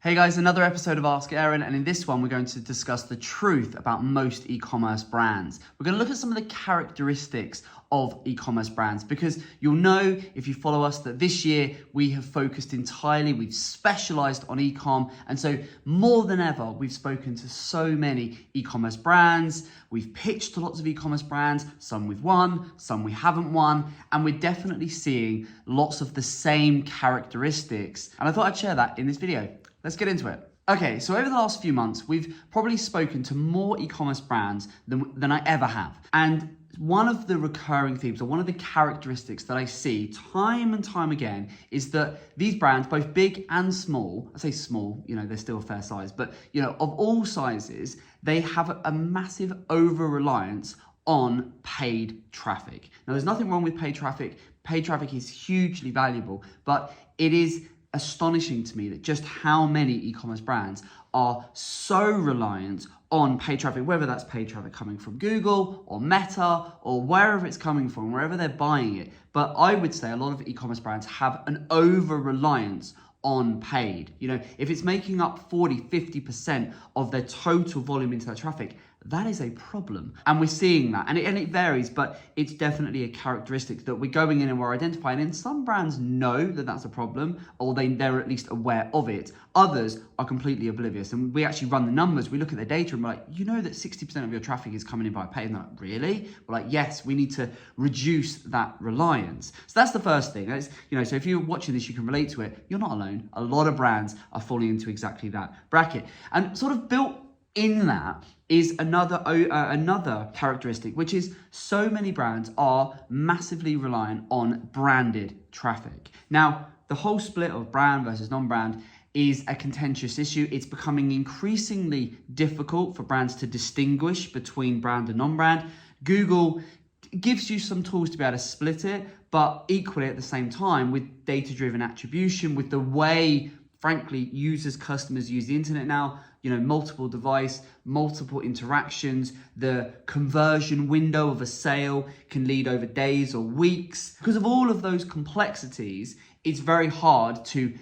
Hey guys, another episode of Ask Aaron, and in this one we're going to discuss the truth about most e-commerce brands. We're going to look at some of the characteristics of e-commerce brands because you'll know if you follow us that this year we have focused entirely, we've specialized on e-com, and so more than ever we've spoken to so many e-commerce brands, we've pitched to lots of e-commerce brands, some we've won, some we haven't won, and we're definitely seeing lots of the same characteristics, and I thought I'd share that in this video. Let's get into it. Okay, so over the last few months, we've probably spoken to more e-commerce brands than I ever have. And one of the recurring themes, or one of the characteristics that I see time and time again, is that these brands, both big and small, I say small, they're still a fair size, but of all sizes, they have a massive over-reliance on paid traffic. Now, there's nothing wrong with paid traffic. Paid traffic is hugely valuable, but it is astonishing to me that just how many e-commerce brands are so reliant on paid traffic, whether that's paid traffic coming from Google or Meta or wherever it's coming from, wherever they're buying it. But I would say a lot of e-commerce brands have an over-reliance on paid. If it's making up 40-50% of their total volume into that traffic, that is a problem. And we're seeing that. And it varies, but it's definitely a characteristic that we're going in and we're identifying. And some brands know that that's a problem, or they're at least aware of it. Others are completely oblivious. And we actually run the numbers. We look at the data and we're like, that 60% of your traffic is coming in by paid. And they're like, really? We're like, yes, we need to reduce that reliance. So that's the first thing. So if you're watching this, you can relate to it. You're not alone. A lot of brands are falling into exactly that bracket. And sort of built in that is another characteristic, which is so many brands are massively reliant on branded traffic. Now, the whole split of brand versus non-brand is a contentious issue. It's becoming increasingly difficult for brands to distinguish between brand and non-brand. Google gives you some tools to be able to split it, but equally at the same time, with data-driven attribution, with the way, frankly, customers use the internet now, multiple device, multiple interactions, the conversion window of a sale can lead over days or weeks. Because of all of those complexities, it's very hard to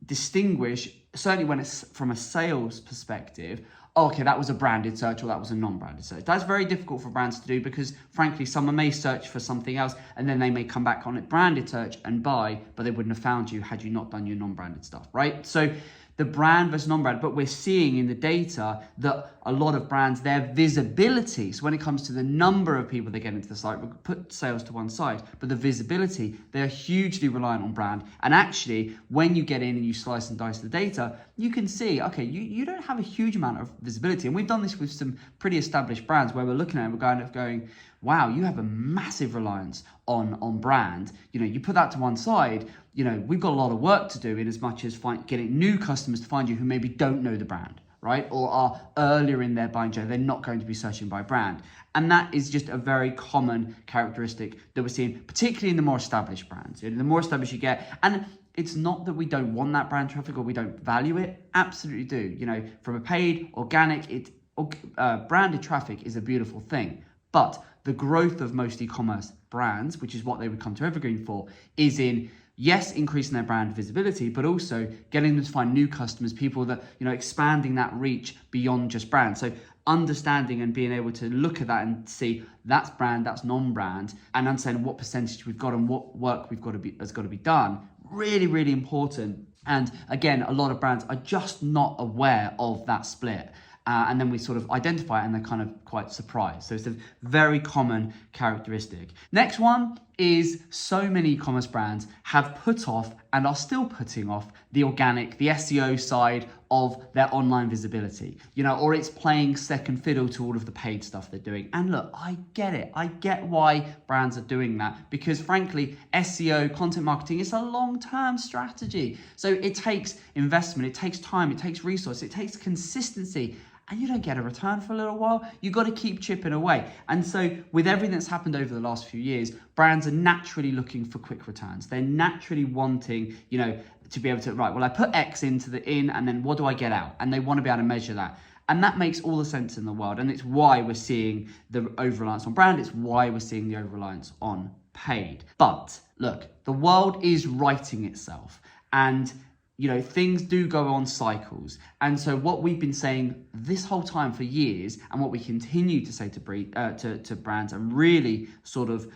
distinguish, certainly when it's from a sales perspective, okay, that was a branded search or that was a non-branded search. That's very difficult for brands to do because, frankly, someone may search for something else and then they may come back on it branded search and buy, but they wouldn't have found you had you not done your non-branded stuff, right? So the brand versus non-brand, but we're seeing in the data that a lot of brands, their visibility, so when it comes to the number of people that get into the site, we'll put sales to one side, but the visibility, they're hugely reliant on brand. And actually, when you get in and you slice and dice the data, you can see, okay, you don't have a huge amount of visibility. And we've done this with some pretty established brands where we're looking at it, we're going, wow, you have a massive reliance on brand. You put that to one side, we've got a lot of work to do in as much as getting new customers to find you who maybe don't know the brand, right? Or are earlier in their buying journey, they're not going to be searching by brand. And that is just a very common characteristic that we're seeing, particularly in the more established brands. The more established you get, and it's not that we don't want that brand traffic or we don't value it, absolutely do. From a paid, organic, branded traffic is a beautiful thing. But the growth of most e-commerce brands, which is what they would come to Evergreen for, is in, yes, increasing their brand visibility, but also getting them to find new customers, people that, expanding that reach beyond just brand. So understanding and being able to look at that and see that's brand, that's non-brand, and understanding what percentage we've got and what work has got to be done. Really, really important. And again, a lot of brands are just not aware of that split. And then we sort of identify it and they're kind of quite surprised. So it's a very common characteristic. Next one is so many e-commerce brands have put off and are still putting off the organic, the SEO side of their online visibility, or it's playing second fiddle to all of the paid stuff they're doing. And look, I get it. I get why brands are doing that because frankly, SEO, content marketing, is a long-term strategy. So it takes investment, it takes time, it takes resource, it takes consistency. And you don't get a return for a little while. You've got to keep chipping away. And so with everything that's happened over the last few years, brands are naturally looking for quick returns. They're naturally wanting, to be able to, right, well, I put X into and then what do I get out? And they want to be able to measure that. And that makes all the sense in the world. And it's why we're seeing the over-reliance on brand. It's why we're seeing the over-reliance on paid. But look, the world is righting itself. And things do go on cycles. And so what we've been saying this whole time for years, and what we continue to say to brands and really sort of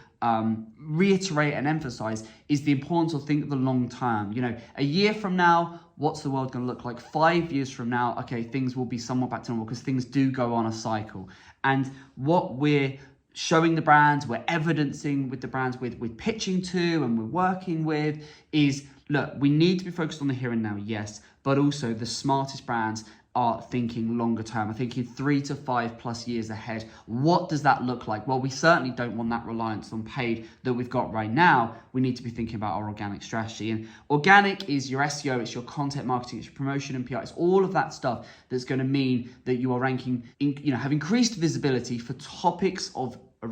reiterate and emphasize, is the importance of think of the long term. A year from now, what's the world going to look like? 5 years from now, okay, things will be somewhat back to normal, because things do go on a cycle. And what we're showing the brands, we're evidencing with the brands we're pitching to and we're working with is, look, we need to be focused on the here and now, yes, but also the smartest brands are thinking longer term, are thinking 3 to 5 plus years ahead. What does that look like? Well, we certainly don't want that reliance on paid that we've got right now. We need to be thinking about our organic strategy. And organic is your SEO, it's your content marketing, it's your promotion and PR, it's all of that stuff that's going to mean that you are ranking, have increased visibility for topics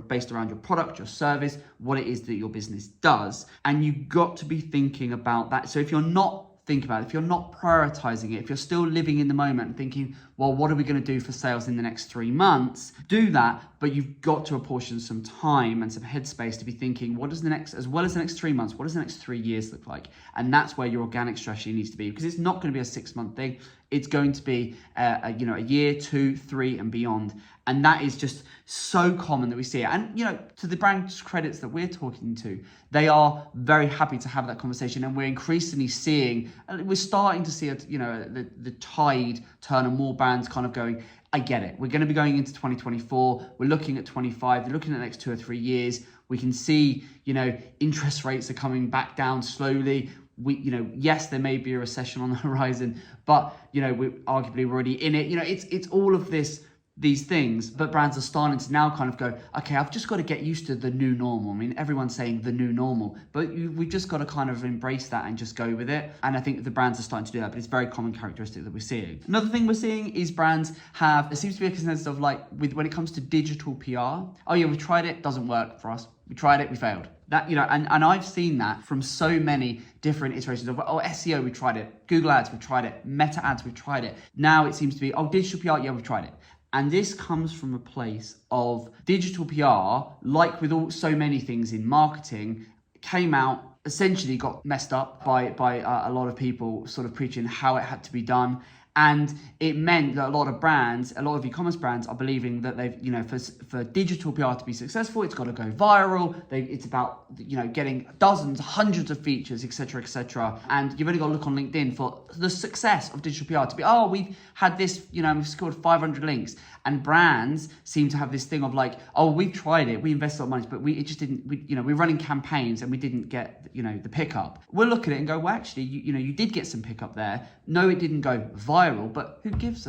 based around your product, your service, what it is that your business does. And you've got to be thinking about that. So if you're not thinking about it, if you're not prioritizing it, if you're still living in the moment and thinking, well, what are we going to do for sales in the next 3 months? Do that, but you've got to apportion some time and some headspace to be thinking, what does the next, as well as the next 3 months, what does the next 3 years look like? And that's where your organic strategy needs to be, because it's not going to be a 6-month thing. It's going to be a year, 2, 3, and beyond. And that is just so common that we see it. And, to the brand's credits that we're talking to, they are very happy to have that conversation. And we're increasingly seeing, we're starting to see, the tide turn and more brands kind of going, I get it. We're going to be going into 2024. We're looking at 25. They're looking at the next 2 or 3 years. We can see, interest rates are coming back down slowly. Yes, there may be a recession on the horizon, but, we're arguably already in it. It's all of these things, but brands are starting to now kind of go, okay, I've just got to get used to the new normal. I mean, everyone's saying the new normal, but we've just got to kind of embrace that and just go with it. And I think the brands are starting to do that, but it's a very common characteristic that we're seeing. Another thing we're seeing is brands there seems to be a consensus of when it comes to digital PR, oh yeah, we tried it, doesn't work for us. We tried it, we failed. That, and I've seen that from so many different iterations of, SEO, we tried it. Google ads, we tried it. Meta ads, we tried it. Now it seems to be, digital PR, yeah, we've tried it. And this comes from a place of digital PR, like with so many things in marketing, came out, essentially got messed up by a lot of people sort of preaching how it had to be done. And it meant that a lot of e-commerce brands are believing that for digital PR to be successful, it's got to go viral. It's about, getting dozens, hundreds of features, etc., etc. And you've only got to look on LinkedIn for the success of digital PR to be, we've had this, we've scored 500 links. And brands seem to have this thing of we've tried it, we invested a lot of money, but it just didn't, we're running campaigns and we didn't get, the pickup. We'll look at it and go, well, actually, you did get some pickup there. No, it didn't go viral, but who cares?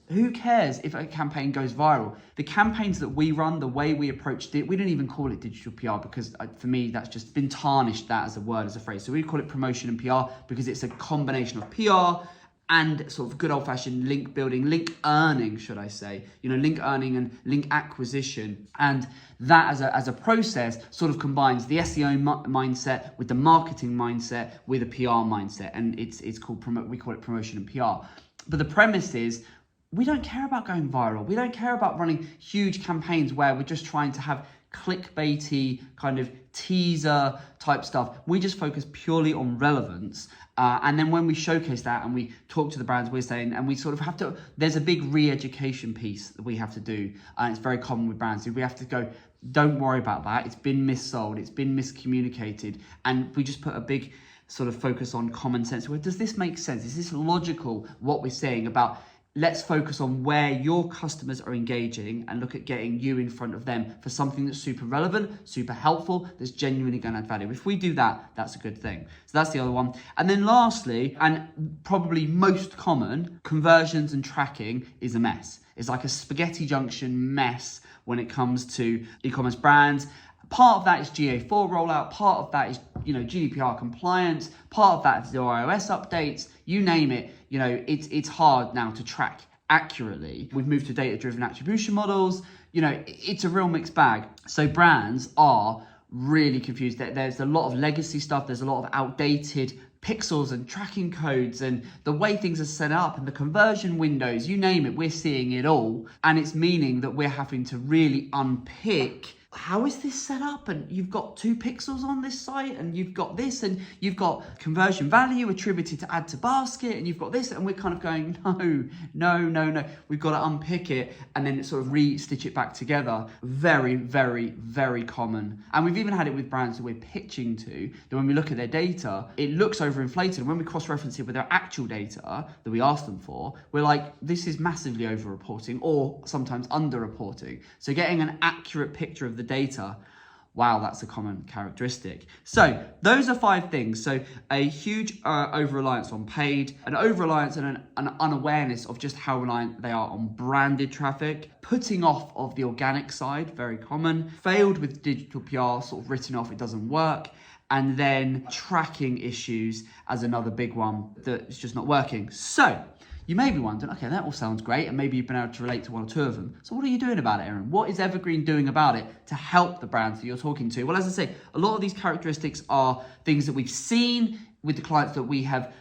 Who cares if a campaign goes viral? The campaigns that we run, the way we approached it, we don't even call it digital PR because for me, that's just been tarnished, that as a word, as a phrase. So we call it promotion and PR because it's a combination of PR and sort of good old-fashioned link building, link earning, should I say, link earning and link acquisition. And that as a process sort of combines the SEO mindset with the marketing mindset with a PR mindset. And it's called, we call it promotion and PR. But the premise is, we don't care about going viral. We don't care about running huge campaigns where we're just trying to have clickbaity kind of teaser type stuff. We just focus purely on relevance. And then when we showcase that and we talk to the brands, we're saying, and we sort of have to, there's a big re-education piece that we have to do. And it's very common with brands. We have to go, don't worry about that. It's been missold. It's been miscommunicated. And we just put a big sort of focus on common sense. Well, does this make sense? Is this logical, what we're saying about, let's focus on where your customers are engaging and look at getting you in front of them for something that's super relevant, super helpful, that's genuinely going to add value. If we do that, that's a good thing. So that's the other one. And then lastly, and probably most common, conversions and tracking is a mess. It's like a spaghetti junction mess when it comes to e-commerce brands. Part of that is GA4 rollout, part of that is, GDPR compliance, part of that is the iOS updates, you name it, it's hard now to track accurately. We've moved to data-driven attribution models, it's a real mixed bag. So brands are really confused. There's a lot of legacy stuff, there's a lot of outdated pixels and tracking codes and the way things are set up and the conversion windows, you name it, we're seeing it all. And it's meaning that we're having to really unpick how is this set up? And you've got 2 pixels on this site, and you've got this, and you've got conversion value attributed to add to basket, and you've got this, and we're kind of going, no. We've got to unpick it and then sort of re-stitch it back together. Very, very, very common. And we've even had it with brands that we're pitching to, that when we look at their data, it looks overinflated. And when we cross-reference it with their actual data that we asked them for, we're like, this is massively over-reporting or sometimes under-reporting. So getting an accurate picture of the data, wow, that's a common characteristic. So those are 5 things. So a huge over-reliance on paid, an over-reliance and an unawareness of just how reliant they are on branded traffic, putting off of the organic side, very common, failed with digital PR, sort of written off, it doesn't work, and then tracking issues as another big one that's just not working. So you may be wondering, okay, that all sounds great, and maybe you've been able to relate to 1 or 2 of them. So what are you doing about it, Aaron? What is Evergreen doing about it to help the brands that you're talking to? Well, as I say, a lot of these characteristics are things that we've seen with the clients that we have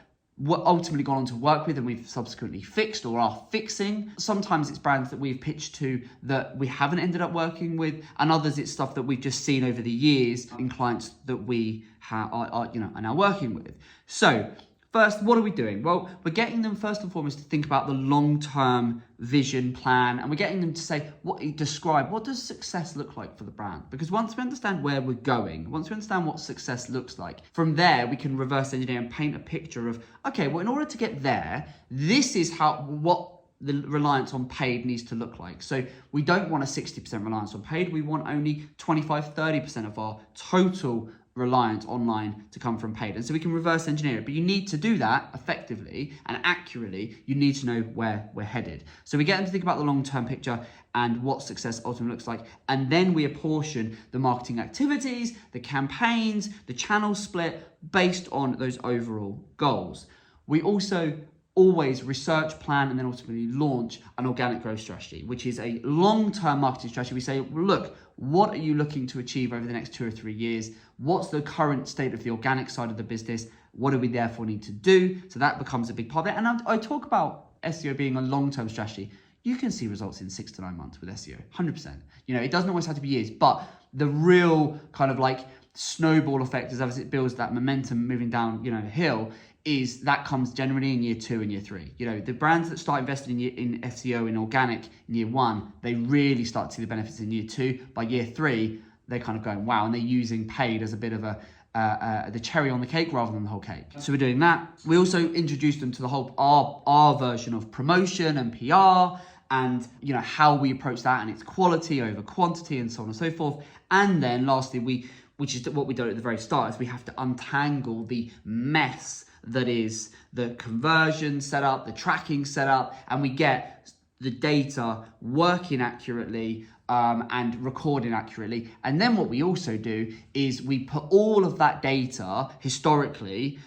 ultimately gone on to work with and we've subsequently fixed or are fixing. Sometimes it's brands that we've pitched to that we haven't ended up working with, and others it's stuff that we've just seen over the years in clients that we are now working with. So first, what are we doing? Well, we're getting them first and foremost to think about the long-term vision plan, and we're getting them to say, describe what does success look like for the brand? Because once we understand where we're going, once we understand what success looks like, from there we can reverse engineer and paint a picture of, okay, well, in order to get there, this is what the reliance on paid needs to look like. So we don't want a 60% reliance on paid. We want only 25-30% of our total reliance online to come from paid. And so we can reverse engineer it, but you need to do that effectively and accurately. You need to know where we're headed. So we get them to think about the long-term picture and what success ultimately looks like. And then we apportion the marketing activities, the campaigns, the channel split based on those overall goals. We also always research, plan, and then ultimately launch an organic growth strategy, which is a long-term marketing strategy. We say, look, what are you looking to achieve over the next 2 or 3 years? What's the current state of the organic side of the business? What do we therefore need to do? So that becomes a big part of it. And I talk about SEO being a long-term strategy. You can see results in 6 to 9 months with SEO, 100%. It doesn't always have to be years, but the real kind of like snowball effect as it builds that momentum moving down, hill, is that comes generally in year 2 and year 3. The brands that start investing in SEO in organic in year 1, they really start to see the benefits in year 2. By year 3, they're kind of going, wow, and they're using paid as a bit of the cherry on the cake rather than the whole cake. So we're doing that. We also introduced them to the whole our version of promotion and PR, and how we approach that, and it's quality over quantity and so on and so forth. And then lastly, which is what we do at the very start, is we have to untangle the mess that is the conversion setup, the tracking setup, and we get the data working accurately and recording accurately. And then what we also do is we put all of that data historically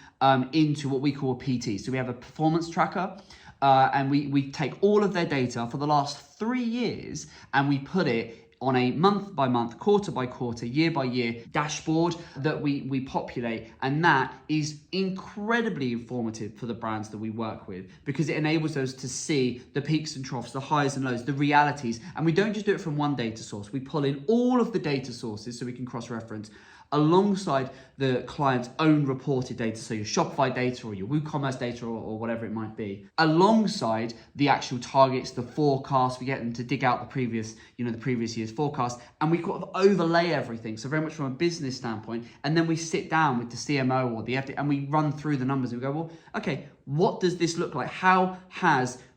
into what we call a PT. So we have a performance tracker, and we take all of their data for the last 3 years and we put it on a month by month, quarter by quarter, year by year dashboard that we populate. And that is incredibly informative for the brands that we work with, because it enables us to see the peaks and troughs, the highs and lows, the realities. And we don't just do it from one data source. We pull in all of the data sources so we can cross-reference alongside the client's own reported data, so your Shopify data or your WooCommerce data or whatever it might be, alongside the actual targets, the forecast. We get them to dig out the previous year's forecast, and we kind of overlay everything. So very much from a business standpoint, and then we sit down with the CMO or the FD and we run through the numbers and we go, well, okay, what does this look like? How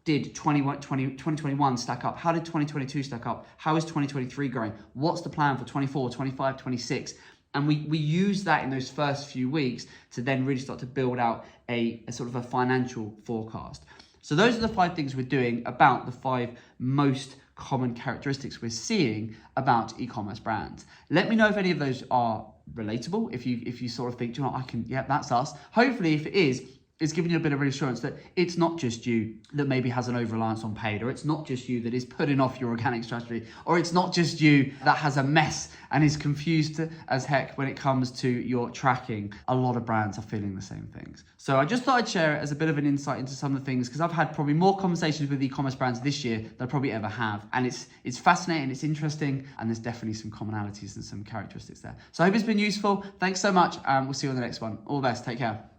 did 2021 stack up? How did 2022 stack up? How is 2023 going? What's the plan for 24, 25, 26? And we use that in those first few weeks to then really start to build out a sort of a financial forecast. So those are the 5 things we're doing about the 5 most common characteristics we're seeing about e-commerce brands. Let me know if any of those are relatable. If you sort of think, that's us. Hopefully, if it is, it's giving you a bit of reassurance that it's not just you that maybe has an over-reliance on paid, or it's not just you that is putting off your organic strategy, or it's not just you that has a mess and is confused as heck when it comes to your tracking. A lot of brands are feeling the same things. So I just thought I'd share it as a bit of an insight into some of the things, because I've had probably more conversations with e-commerce brands this year than I probably ever have. And it's fascinating, it's interesting, and there's definitely some commonalities and some characteristics there. So I hope it's been useful. Thanks so much, and we'll see you on the next one. All the best, take care.